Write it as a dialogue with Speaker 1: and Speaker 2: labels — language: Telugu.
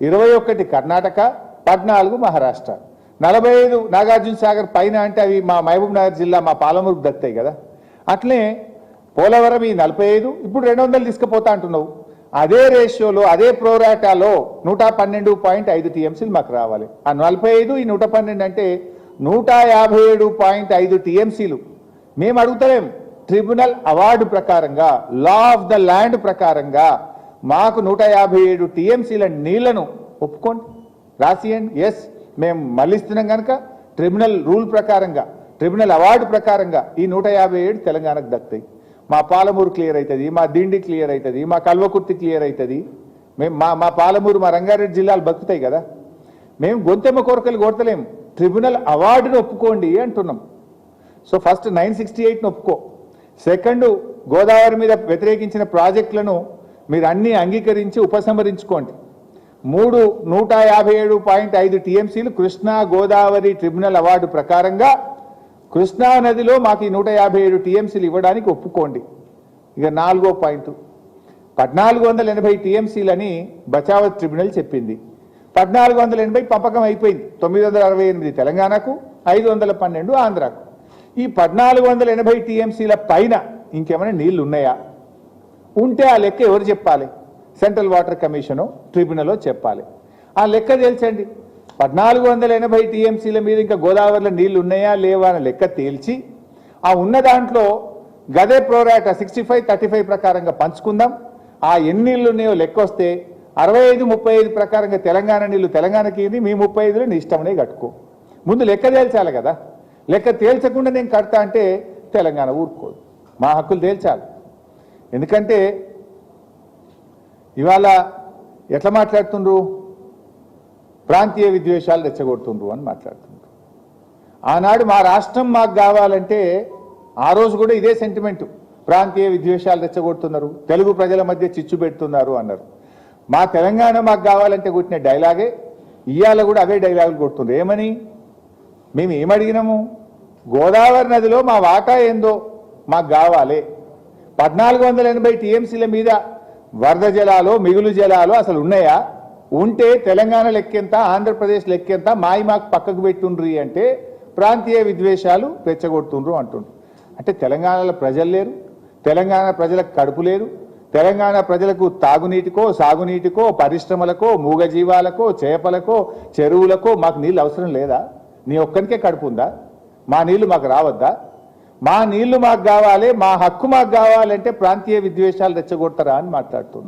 Speaker 1: 21 కర్ణాటక, 14 మహారాష్ట్ర, 45 నాగార్జున సాగర్ పైన అంటే అవి మా మహబూబ్ నగర్ జిల్లా మా పాలమూరుకు దక్కుతాయి కదా. అట్లే పోలవరం ఈ 45, ఇప్పుడు 200 తీసుకుపోతా అంటున్నావు. అదే రేషియోలో అదే ప్రోరాటాలో 112.5 టీఎంసీలు మాకు రావాలి. ఆ 45 ఈ 112 అంటే 157.5 టీఎంసీలు మేము అడుగుతలేం. ట్రిబ్యునల్ అవార్డు ప్రకారంగా, లా ఆఫ్ ద ల్యాండ్ ప్రకారంగా మాకు 157 టీఎంసీల నీళ్లను ఒప్పుకోండి, రాసియండి. ఎస్, మేము మళ్ళిస్తున్నాం కనుక ట్రిబ్యునల్ రూల్ ప్రకారంగా, ట్రిబ్యునల్ అవార్డు ప్రకారంగా ఈ 157 తెలంగాణకు దక్కుతాయి. మా పాలమూరు క్లియర్ అవుతుంది, మా దిండి క్లియర్ అవుతుంది, మా కల్వకుర్తి క్లియర్ అవుతుంది. మేము మా పాలమూరు, మా రంగారెడ్డి జిల్లాలు బతుకుతాయి కదా. మేము గొంతెమ్మ కోరికలు కొడతలేము, ట్రిబ్యునల్ అవార్డును ఒప్పుకోండి అంటున్నాం. సో ఫస్ట్ 968ను ఒప్పుకో. సెకండ్, గోదావరి మీద వ్యతిరేకించిన ప్రాజెక్టులను మీరు అన్నీ అంగీకరించి ఉపసంహరించుకోండి. 3 157.5 టీఎంసీలు కృష్ణా గోదావరి ట్రిబ్యునల్ అవార్డు ప్రకారంగా కృష్ణా నదిలో మాకు ఈ 157 టీఎంసీలు ఇవ్వడానికి ఒప్పుకోండి. ఇక 4వ పాయింట్, 1480 టీఎంసీలని బచావత్ ట్రిబ్యునల్ చెప్పింది. 1480 పంపకం అయిపోయింది. 968 తెలంగాణకు, 512 ఆంధ్రాకు. ఈ 1480 టీఎంసీల పైన ఇంకేమైనా నీళ్లు ఉన్నాయా? ఉంటే ఆ లెక్క ఎవరు చెప్పాలి? సెంట్రల్ వాటర్ కమిషను, ట్రిబ్యునల్లో చెప్పాలి. ఆ లెక్క తేల్చండి. 1480 టీఎంసీల మీద ఇంకా గోదావరిలో నీళ్లు ఉన్నాయా లేవా అని లెక్క తేల్చి, ఆ ఉన్న దాంట్లో గదే ప్రోరాట 65-35 ప్రకారంగా పంచుకుందాం. ఆ ఎన్ని నీళ్లు ఉన్నాయో లెక్క వస్తే 65-35 ప్రకారంగా తెలంగాణ నీళ్లు తెలంగాణకి, మీ 35లో నీ ఇష్టమనే కట్టుకో. ముందు లెక్క తేల్చాలి కదా. లెక్క తేల్చకుండా నేను కడతా అంటే తెలంగాణ ఊరుకోదు. మా హక్కులు తేల్చాలి. ఎందుకంటే ఇవాళ ఎట్లా మాట్లాడుతుండ్రు? ప్రాంతీయ విద్వేషాలు రెచ్చగొడుతుండ్రు అని మాట్లాడుతుండ్రు. ఆనాడు మా రాష్ట్రం మాకు కావాలంటే ఆ రోజు కూడా ఇదే సెంటిమెంటు, ప్రాంతీయ విద్వేషాలు రెచ్చగొడుతున్నారు, తెలుగు ప్రజల మధ్య చిచ్చు పెడుతున్నారు అన్నారు. మా తెలంగాణ మాకు కావాలంటే కొట్టిన డైలాగే ఇవాళ కూడా అవే డైలాగులు కొడుతుండ్రు. ఏమని? మేము ఏమడిగినాము? గోదావరి నదిలో మా వాటా ఏందో మాకు కావాలి. 1480 టీఎంసీల మీద వరద జలాలు, మిగులు జలాలు అసలు ఉన్నాయా? ఉంటే తెలంగాణ లెక్కెంత, ఆంధ్రప్రదేశ్ లెక్కెంత, మాకు పక్కకు పెట్టుండ్రి అంటే ప్రాంతీయ విద్వేషాలు రెచ్చగొడుతుండ్రు అంటుండ్రు. అంటే తెలంగాణలో ప్రజలు లేరు, తెలంగాణ ప్రజలకు కడుపు లేదు, తెలంగాణ ప్రజలకు తాగునీటికో, సాగునీటికో, పరిశ్రమలకో, మూగజీవాలకో, చేపలకో, చెరువులకో మాకు నీళ్ళు అవసరం లేదా? నీ ఒక్కరికే కడుపు ఉందా? మా నీళ్లు మాకు రావద్దా? మా నీళ్లు మాకు కావాలి, మా హక్కు మాకు కావాలంటే ప్రాంతీయ విద్వేషాలు రెచ్చగొడతారా అని మాట్లాడుతుంది.